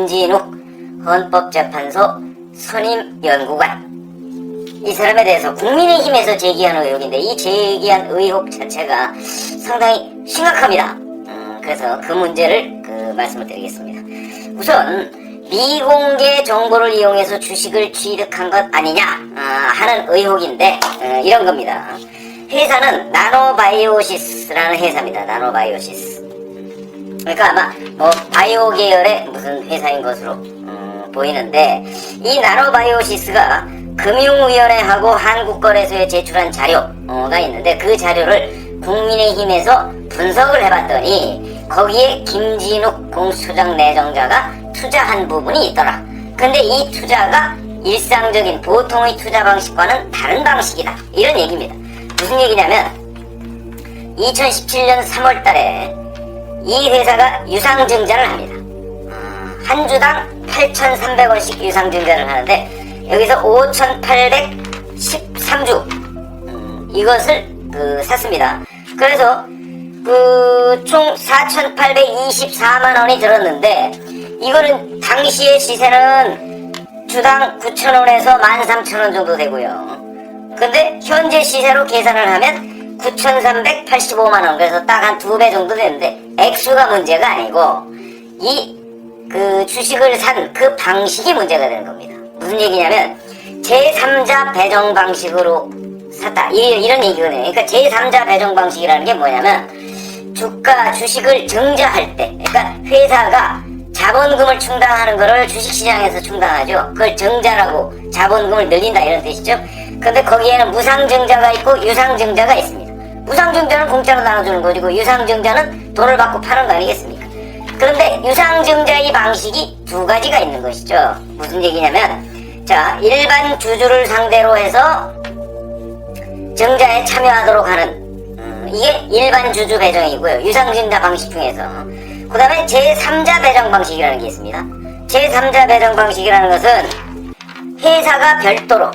김진욱 헌법재판소 선임연구관, 이 사람에 대해서 국민의힘에서 제기한 의혹인데, 이 제기한 의혹 자체가 상당히 심각합니다. 그래서 그 문제를 말씀을 드리겠습니다. 우선 미공개 정보를 이용해서 주식을 취득한 것 아니냐 하는 의혹인데, 이런 겁니다. 회사는 나노바이오시스라는 회사입니다. 나노바이오시스. 그러니까 아마 뭐 바이오 계열의 무슨 회사인 것으로 보이는데, 이 나노바이오시스가 금융위원회하고 한국거래소에 제출한 자료가 있는데, 그 자료를 국민의힘에서 분석을 해봤더니 거기에 김진욱 공수처장 내정자가 투자한 부분이 있더라. 근데 이 투자가 일상적인 보통의 투자 방식과는 다른 방식이다, 이런 얘기입니다. 무슨 얘기냐면 2017년 3월 달에 이 회사가 유상증자를 합니다. 한 주당 8,300원씩 유상증자를 하는데, 여기서 5,813주 이것을 샀습니다. 그래서 총 4,824만원이 들었는데, 이거는 당시의 시세는 주당 9,000원에서 13,000원 정도 되고요. 근데 현재 시세로 계산을 하면 9,385만원, 그래서 딱 한 2배 정도 되는데, 액수가 문제가 아니고 이 주식을 산 그 방식이 문제가 되는 겁니다. 무슨 얘기냐면 제3자 배정 방식으로 샀다, 이런 얘기거든요. 그러니까 제3자 배정 방식이라는 게 뭐냐면, 주식을 증자할 때, 그러니까 회사가 자본금을 충당하는 거를 주식시장에서 충당하죠. 그걸 증자라고, 자본금을 늘린다, 이런 뜻이죠. 근데 거기에는 무상증자가 있고 유상증자가 있습니다. 무상증자는 공짜로 나눠주는 거고, 유상증자는 돈을 받고 파는 거 아니겠습니까? 그런데 유상증자의 방식이 두 가지가 있는 것이죠. 무슨 얘기냐면, 자, 일반 주주를 상대로 해서 증자에 참여하도록 하는, 이게 일반 주주 배정이고요. 유상증자 방식 중에서. 그 다음에 제3자 배정 방식이라는 게 있습니다. 제3자 배정 방식이라는 것은 회사가 별도로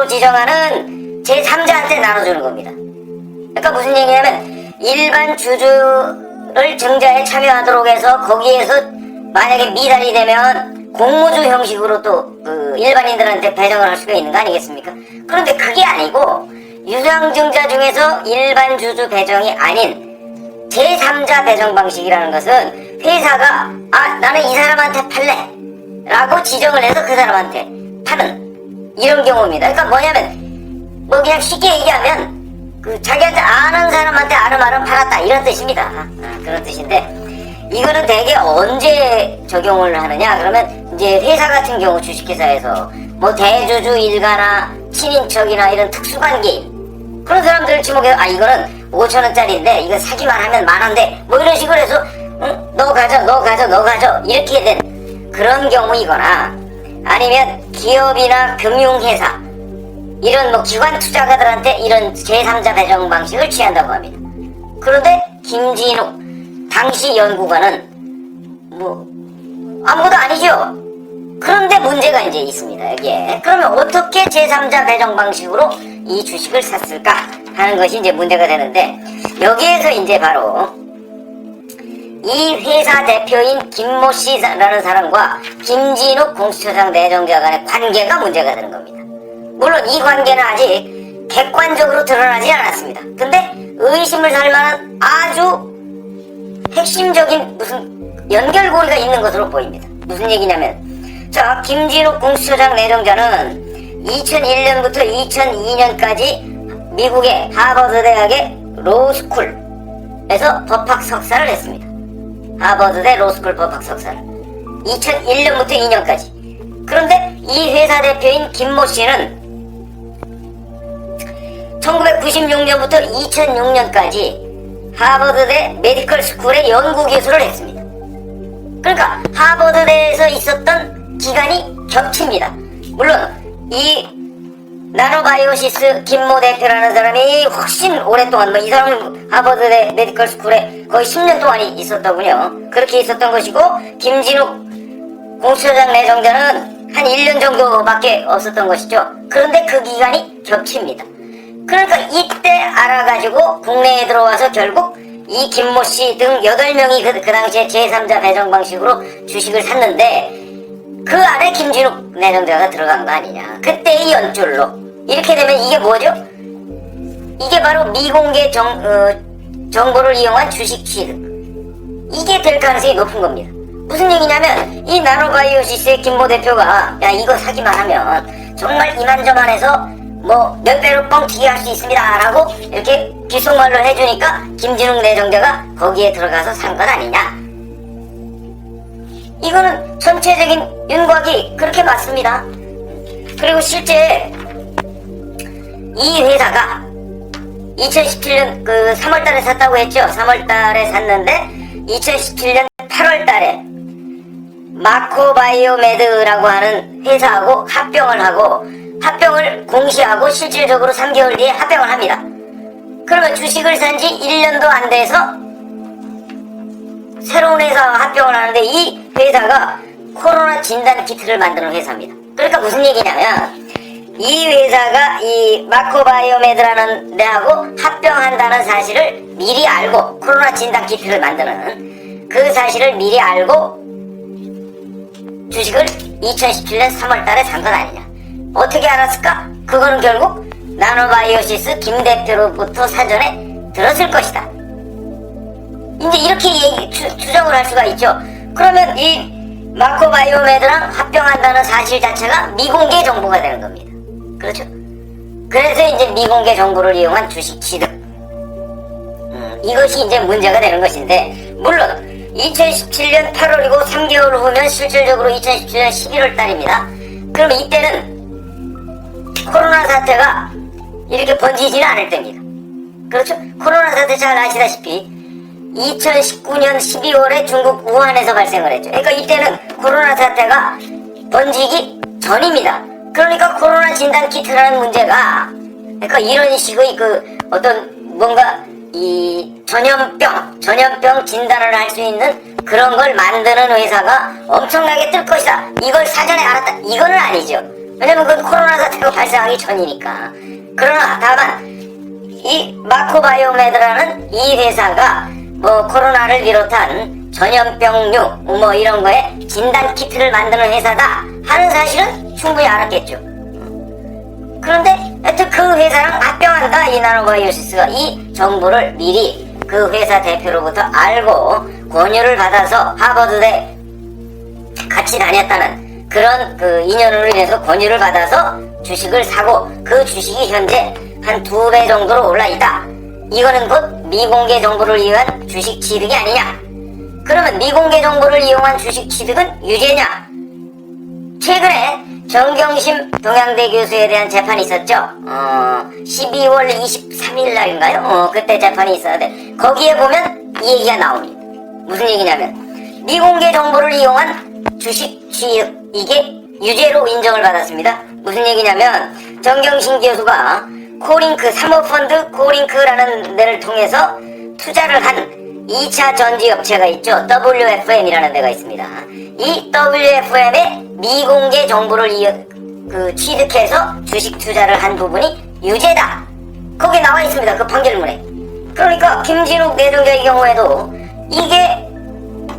지정하는 제3자한테 나눠주는 겁니다. 그러니까 무슨 얘기냐면, 일반 주주를 증자에 참여하도록 해서 거기에서 만약에 미달이 되면 공모주 형식으로 또 일반인들한테 배정을 할 수가 있는 거 아니겠습니까? 그런데 그게 아니고, 유상증자 중에서 일반 주주 배정이 아닌 제3자 배정 방식이라는 것은 회사가 나는 이 사람한테 팔래 라고 지정을 해서 그 사람한테 파는, 이런 경우입니다. 그러니까 뭐냐면, 뭐 그냥 쉽게 얘기하면 자기한테 아는 사람한테 아름아름 팔았다, 이런 뜻입니다. 그런 뜻인데, 이거는 대개 언제 적용을 하느냐 그러면, 이제 회사 같은 경우 주식회사에서 뭐 대주주 일가나 친인척이나 이런 특수관계인 그런 사람들을 지목해서, 이거는 5,000원짜리인데 이거 사기만 하면 만원대, 뭐 이런 식으로 해서 너 가져 이렇게 된 그런 경우이거나, 아니면 기업이나 금융회사 이런 뭐 기관 투자가들한테 이런 제3자 배정 방식을 취한다고 합니다. 그런데 김진욱 당시 연구관은 뭐 아무것도 아니죠. 그런데 문제가 이제 있습니다, 여기에. 그러면 어떻게 제3자 배정 방식으로 이 주식을 샀을까 하는 것이 이제 문제가 되는데, 여기에서 이제 바로 이 회사 대표인 김모 씨라는 사람과 김진욱 공수처장 내정자 간의 관계가 문제가 되는 겁니다. 물론 이 관계는 아직 객관적으로 드러나지 않았습니다. 근데 의심을 살 만한 아주 핵심적인 무슨 연결고리가 있는 것으로 보입니다. 무슨 얘기냐면, 자, 김진욱 공수처장 내정자는 2001년부터 2002년까지 미국의 하버드 대학의 로스쿨에서 법학 석사를 했습니다. 하버드대 로스쿨 법학 석사를 2001년부터 2년까지. 그런데 이 회사 대표인 김모 씨는 1996년부터 2006년까지 하버드대 메디컬 스쿨의 연구교수를 했습니다. 그러니까 하버드대에서 있었던 기간이 겹칩니다. 물론 이 나노바이오시스 김모 대표라는 사람이 훨씬 오랫동안, 이 사람은 하버드대 메디컬 스쿨에 거의 10년 동안이 있었더군요. 그렇게 있었던 것이고, 김진욱 공수처장 내정자는 한 1년 정도밖에 없었던 것이죠. 그런데 그 기간이 겹칩니다. 그러니까 이때 알아가지고 국내에 들어와서 결국 이 김모 씨 등 8명이 그 당시에 제3자 배정 방식으로 주식을 샀는데 그 안에 김진욱 내정자가 들어간 거 아니냐. 그때의 연줄로. 이렇게 되면 이게 뭐죠? 이게 바로 미공개 정보를 이용한 주식 취득. 이게 될 가능성이 높은 겁니다. 무슨 얘기냐면 이 나노바이오시스의 김모 대표가 야 이거 사기만 하면 정말 이만저만해서 뭐 몇 배로 뻥튀기 할 수 있습니다 라고 이렇게 귓속말로 해주니까 김진욱 내정자가 거기에 들어가서 산 건 아니냐. 이거는 전체적인 윤곽이 그렇게 맞습니다. 그리고 실제 이 회사가 2017년 그 3월달에 샀다고 했죠. 3월달에 샀는데 2017년 8월달에 마코바이오메드라고 하는 회사하고 합병을 공시하고 실질적으로 3개월 뒤에 합병을 합니다. 그러면 주식을 산 지 1년도 안 돼서 새로운 회사와 합병을 하는데 이 회사가 코로나 진단 키트를 만드는 회사입니다. 그러니까 무슨 얘기냐면 이 회사가 이 마코바이오메드라는 데하고 합병한다는 사실을 미리 알고 코로나 진단 키트를 만드는 그 사실을 미리 알고 주식을 2017년 3월달에 산 건 아니냐. 어떻게 알았을까? 그거는 결국 나노바이오시스 김 대표로부터 사전에 들었을 것이다. 이제 이렇게 추정을 할 수가 있죠. 그러면 이 마코바이오메드랑 합병한다는 사실 자체가 미공개 정보가 되는 겁니다. 그렇죠? 그래서 이제 미공개 정보를 이용한 주식 취득. 이것이 이제 문제가 되는 것인데, 물론 2017년 8월이고 3개월 후면 실질적으로 2017년 11월 달입니다. 그러면 이때는 코로나 사태가 이렇게 번지지는 않을 때입니다. 그렇죠? 코로나 사태 잘 아시다시피 2019년 12월에 중국 우한에서 발생을 했죠. 그러니까 이때는 코로나 사태가 번지기 전입니다. 그러니까 코로나 진단 키트라는 문제가, 그러니까 이런 식의 그 어떤 뭔가 이 전염병 진단을 할 수 있는 그런 걸 만드는 회사가 엄청나게 뜰 것이다. 이걸 사전에 알았다. 이거는 아니죠. 왜냐면 그 코로나 사태가 발생하기 전이니까. 그러나 다만 이 마코바이오메드라는 이 회사가 뭐 코로나를 비롯한 전염병류 뭐 이런 거에 진단 키트를 만드는 회사다 하는 사실은 충분히 알았겠죠. 그런데 하여튼 그 회사랑 합병한다. 이 나노바이오시스가 이 정보를 미리 그 회사 대표로부터 알고 권유를 받아서 하버드대 같이 다녔다는 그런 그 인연으로 인해서 권유를 받아서 주식을 사고 그 주식이 현재 한 2배 정도로 올라 있다. 이거는 곧 미공개 정보를 이용한 주식 취득이 아니냐. 그러면 미공개 정보를 이용한 주식 취득은 유죄냐. 최근에 정경심 동양대 교수에 대한 재판이 있었죠. 12월 23일 날인가요? 그때 재판이 있었는데 거기에 보면 이 얘기가 나옵니다. 무슨 얘기냐면 미공개 정보를 이용한 주식 취득, 이게 유죄로 인정을 받았습니다. 무슨 얘기냐면 정경심 교수가 코링크 사모펀드 코링크라는 데를 통해서 투자를 한 2차 전지업체가 있죠. WFM이라는 데가 있습니다. 이 WFM의 미공개 정보를 취득해서 주식 투자를 한 부분이 유죄다. 거기에 나와 있습니다. 그 판결문에. 그러니까 김진욱 내정자의 경우에도 이게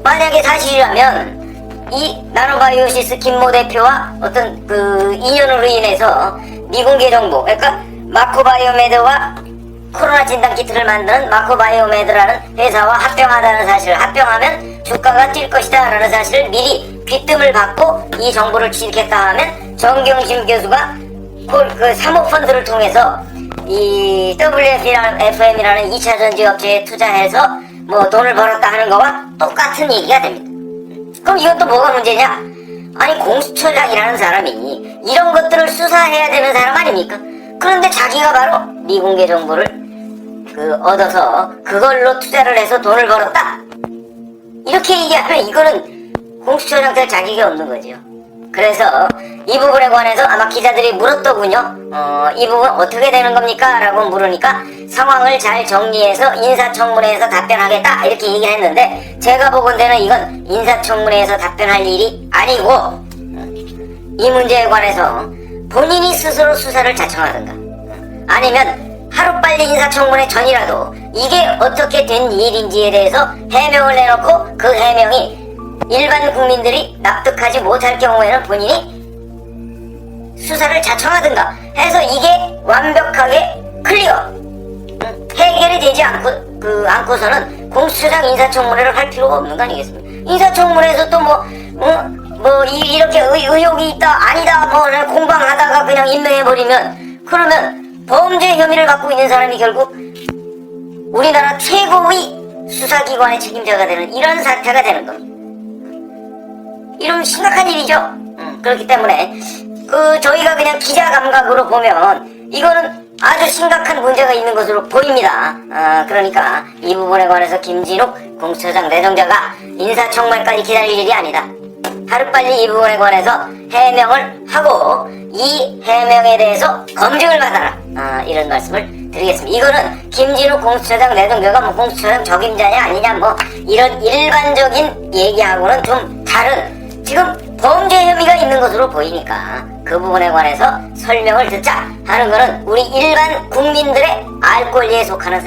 만약에 사실이라면 이 나노바이오시스 김모 대표와 어떤 그 인연으로 인해서 미공개 정보, 그러니까 마코바이오메드와 코로나 진단 키트를 만드는 마코바이오메드라는 회사와 합병하다는 사실을, 합병하면 주가가 뛸 것이다 라는 사실을 미리 귀뜸을 받고 이 정보를 취득했다 하면 정경심 교수가 그 사모펀드를 통해서 이 WFM이라는 2차 전지업체에 투자해서 뭐 돈을 벌었다 하는 거와 똑같은 얘기가 됩니다. 그럼 이건 또 뭐가 문제냐? 아니 공수처장이라는 사람이 이런 것들을 수사해야 되는 사람 아닙니까? 그런데 자기가 바로 미공개 정보를 얻어서 그걸로 투자를 해서 돈을 벌었다. 이렇게 얘기하면 이거는 공수처장 될 자격이 없는 거죠. 그래서 이 부분에 관해서 아마 기자들이 물었더군요. 이 부분 어떻게 되는 겁니까? 라고 물으니까 상황을 잘 정리해서 인사청문회에서 답변하겠다 이렇게 얘기를 했는데, 제가 보건대는 이건 인사청문회에서 답변할 일이 아니고 이 문제에 관해서 본인이 스스로 수사를 자청하든가 아니면 하루빨리 인사청문회 전이라도 이게 어떻게 된 일인지에 대해서 해명을 내놓고 그 해명이 일반 국민들이 납득하지 못할 경우에는 본인이 수사를 자청하든가 해서 이게 완벽하게 클리어 해결이 되지 않고서는 공수처장 인사청문회를 할 필요가 없는 거 아니겠습니까? 인사청문회에서 또 이렇게 의혹이 있다 아니다 공방하다가 그냥 임명해버리면 그러면 범죄 혐의를 갖고 있는 사람이 결국 우리나라 최고의 수사기관의 책임자가 되는 이런 사태가 되는 겁니다. 이런 심각한 일이죠. 그렇기 때문에 저희가 그냥 기자 감각으로 보면 이거는 아주 심각한 문제가 있는 것으로 보입니다. 그러니까 이 부분에 관해서 김진욱 공수처장 내정자가 인사청문회까지 기다릴 일이 아니다. 하루빨리 이 부분에 관해서 해명을 하고 이 해명에 대해서 검증을 받아라. 이런 말씀을 드리겠습니다. 이거는 김진욱 공수처장 내정자가 공수처장 적임자냐 아니냐 이런 일반적인 얘기하고는 좀 다른 지금 범죄 혐의가 있는 것으로 보이니까 그 부분에 관해서 설명을 듣자 하는 거는 우리 일반 국민들의 알 권리에 속하는